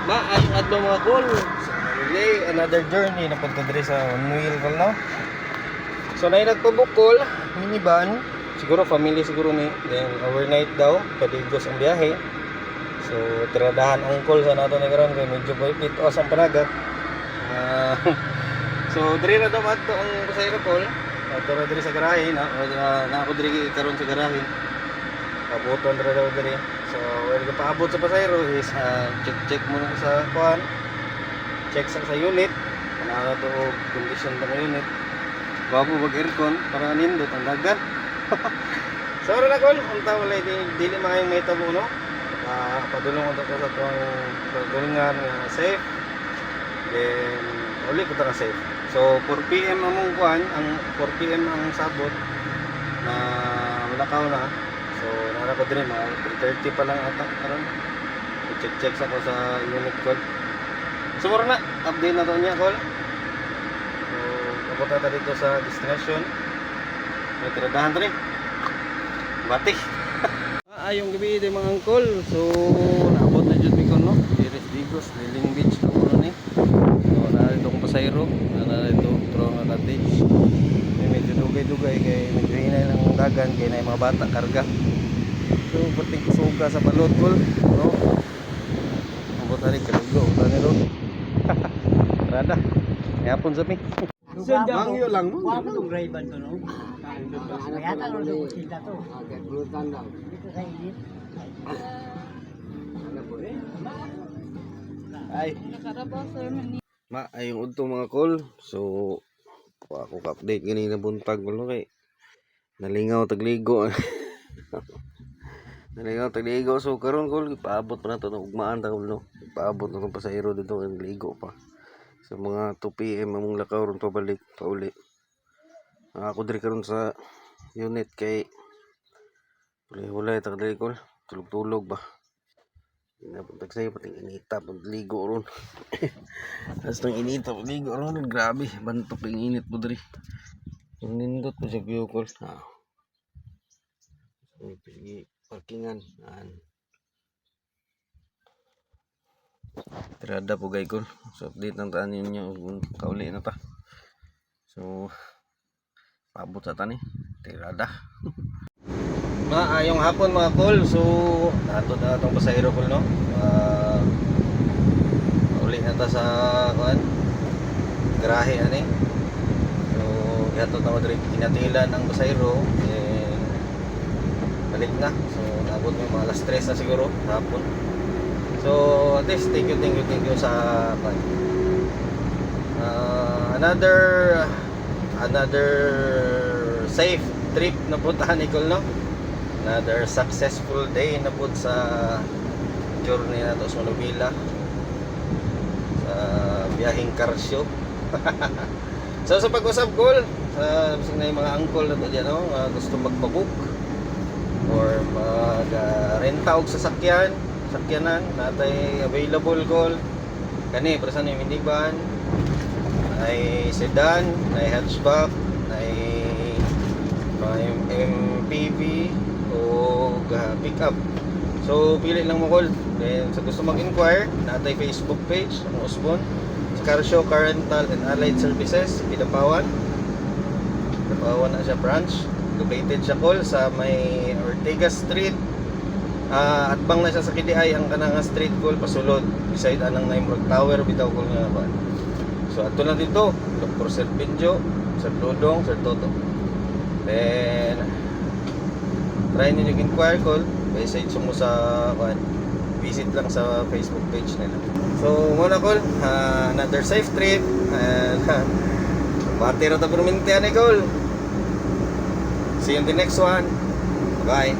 Maayong adlaw mga kol. So, today, another journey na punta diri sa One Wheel Kol, no? So, na nagpabukol, minivan. Siguro family siguro ni. Then overnight daw, kadigos ang biyahe. So, tiradahan ang kol sa nato ni karon kay medyo boypit o ang panagat. So, diri na daw adto ang pasayro kol. Adto na diri sa garahe na ako diri karon sa garahe. Pabuton diri daw diri. So, well, paabot sa pasayro is check muna sa kuan. Check sa unit. Ano to condition ng unit. Bago mag aircon para nindot ang dagat. So, na kol, unta wala dili makayong may tabo no. Padulong unta sa tuwang pagdulungan nga safe. Then uli ko ta ka safe. So 4 PM among kuan, ang 4 PM ang sabot na Malakaw na. So nara ko din mga 3:30 pa lang ata karon. I-check sa ko sa unit call. So mura na update na to niya call. So papunta ta dito sa destination. May tiradahan rin. Batik. Ayong gabi din mga angkol. So naabot na jud mi kon no. Iris Digos, Liling Beach na kuno ni. So narito kong pasayro. Narito Trong Cottage. Medyo dugay-dugay kay medyo hinay lang ang dagan kay na mga bata karga. So perting kusuga sa balot kol, no. Ambot ari kalugo tani ro. Rada. Yapon sa mi. Mangyo lang mo. Kuha mo itong drive-ban to, no? Kaya tanong ito kung sila to. Okay, bulutan daw. Dito sa init. Ay. Ayong udto mga kol. So ako ka-update ganina buntag mo kay nalingaw tagligo. Nalingaw tagligo so karon kol ipaabot pa na to ugmaan ta kol no. Ipaabot na tong pasahero dito ang ligo pa. Sa mga 2 PM among lakaw ron pabalik pauli. Ako diri karon sa unit kay wala ta kadali kol. Tulog-tulog ba. Napuntag sa'yo pating inita pagligo ron. As nang inita pagligo ron grabe bantok ping init po diri. Yung nindot po sa view call. May parkingan. Tirada po gay call. So update ng taan ninyo kauli na ta. So paabot sa tani. Tirada. Maayong hapon mga call. So nato na itong pasahero call no. Uli na ta sa kuan. Garahe ani. So yato na madri inatilan ang pasahero. Balik na. So nabot mo mga alas 3 na siguro hapon. So at least thank you sa another safe trip na puntahan ni Col no. Another successful day na po sa journey na to sa Manubila sa biyaheng car show. So sa pag-usap Col sa na yung mga angkol na to dyan no, gusto magpabook or mag-renta og sakyanan natay available Col kani para sa yung minivan ay sedan ay hatchback ay MPV o pick up. So pili lang mo Col. Then sa gusto mag-inquire, natay Facebook page ang Usbon. Sa Car Show Car Rental and Allied Services, Pidapawan. Pidapawan na siya branch. Located siya Col sa may Ortega Street. At bang na siya sa KDI ang kanang street Col pasulod beside anang Naimrog Tower bitaw Col nga ba. So ato na dito, Dr. Sir Pinjo, Sir Dodong, Sir Toto. Then try ninyo inquire Col, message mo sa visit lang sa Facebook page nila. So muna Col, another safe trip and party ra ta permintian Col. See you in the next one. Bye.